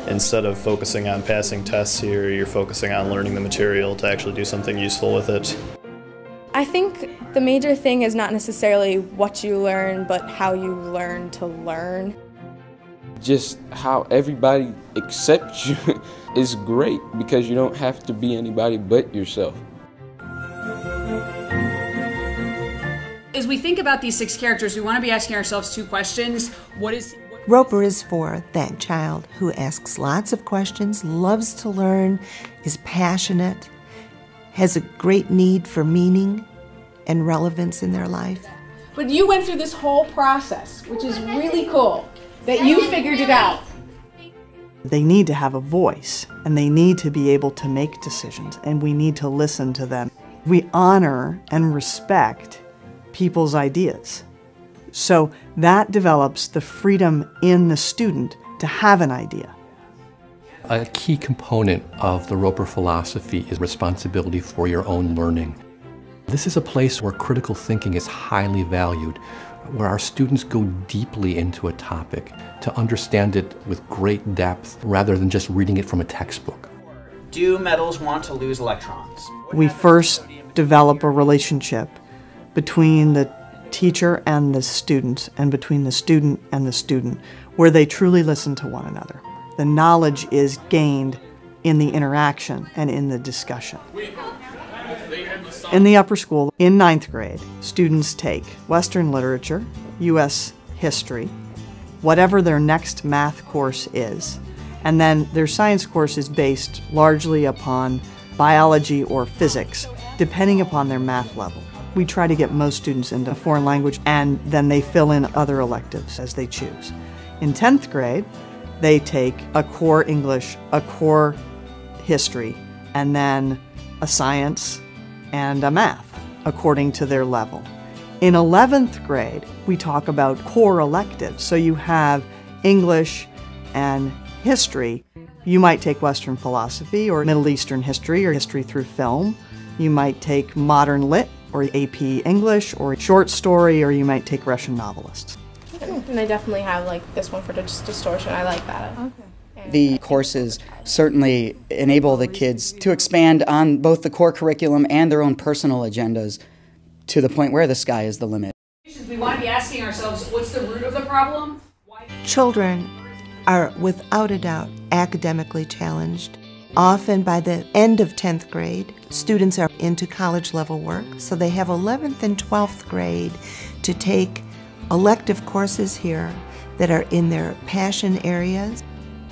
Instead of focusing on passing tests here, you're focusing on learning the material to actually do something useful with it. I think the major thing is not necessarily what you learn, but how you learn to learn. Just how everybody accepts you is great because you don't have to be anybody but yourself. As we think about these 6 characters, we want to be asking ourselves 2 questions. Roeper is for that child who asks lots of questions, loves to learn, is passionate, has a great need for meaning and relevance in their life. But you went through this whole process, which is really cool, that you figured it out. They need to have a voice, and they need to be able to make decisions, and we need to listen to them. We honor and respect people's ideas. So that develops the freedom in the student to have an idea. A key component of the Roeper philosophy is responsibility for your own learning. This is a place where critical thinking is highly valued, where our students go deeply into a topic to understand it with great depth rather than just reading it from a textbook. Do metals want to lose electrons? We first develop a relationship between the teacher and the student, and between the student and the student, where they truly listen to one another. The knowledge is gained in the interaction and in the discussion. In the upper school, in 9th grade, students take Western literature, U.S. history, whatever their next math course is, and then their science course is based largely upon biology or physics, depending upon their math level. We try to get most students into a foreign language, and then they fill in other electives as they choose. In 10th grade, they take a core English, a core history, and then a science and a math, according to their level. In 11th grade, we talk about core electives. So you have English and history. You might take Western philosophy or Middle Eastern history or history through film. You might take modern lit or AP English or short story, or you might take Russian novelists. And I definitely have like this one for distortion. I like that. Okay. The courses certainly enable the kids to expand on both the core curriculum and their own personal agendas to the point where the sky is the limit. We want to be asking ourselves, what's the root of the problem? Children are without a doubt academically challenged. Often by the end of 10th grade, students are into college level work, so they have 11th and 12th grade to take elective courses here that are in their passion areas.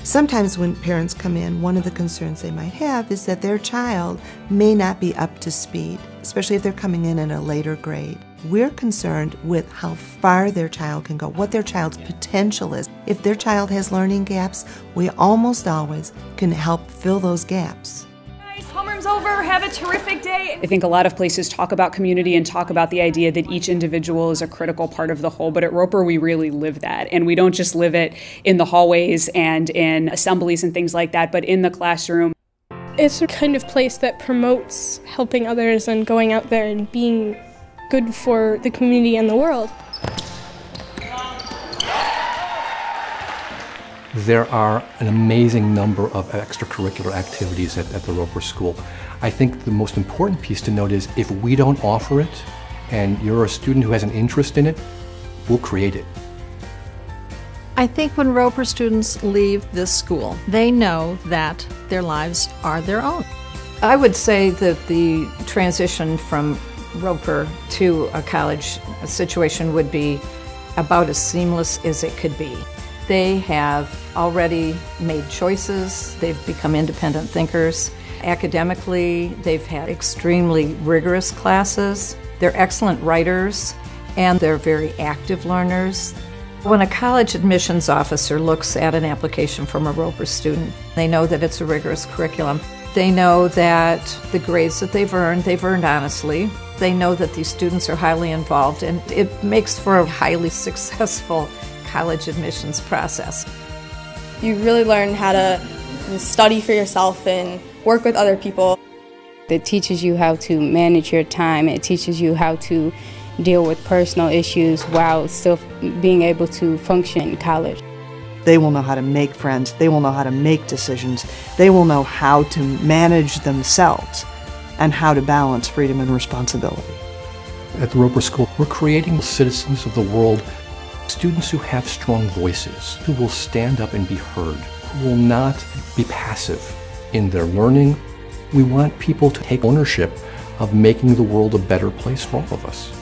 Sometimes when parents come in, one of the concerns they might have is that their child may not be up to speed, especially if they're coming in a later grade. We're concerned with how far their child can go, what their child's potential is. If their child has learning gaps, we almost always can help fill those gaps. Guys, homeroom's over. Have a terrific day. I think a lot of places talk about community and talk about the idea that each individual is a critical part of the whole, but at Roeper we really live that. And we don't just live it in the hallways and in assemblies and things like that, but in the classroom. It's a kind of place that promotes helping others and going out there and being good for the community and the world. There are an amazing number of extracurricular activities at the Roeper School. I think the most important piece to note is if we don't offer it and you're a student who has an interest in it, we'll create it. I think when Roeper students leave this school, they know that their lives are their own. I would say that the transition from Roeper to a college situation would be about as seamless as it could be. They have already made choices, they've become independent thinkers. Academically, they've had extremely rigorous classes, they're excellent writers, and they're very active learners. When a college admissions officer looks at an application from a Roeper student, they know that it's a rigorous curriculum. They know that the grades that they've earned honestly. They know that these students are highly involved, and it makes for a highly successful college admissions process. You really learn how to study for yourself and work with other people. It teaches you how to manage your time. It teaches you how to deal with personal issues while still being able to function in college. They will know how to make friends. They will know how to make decisions. They will know how to manage themselves and how to balance freedom and responsibility. At the Roeper School, we're creating citizens of the world, students who have strong voices, who will stand up and be heard, who will not be passive in their learning. We want people to take ownership of making the world a better place for all of us.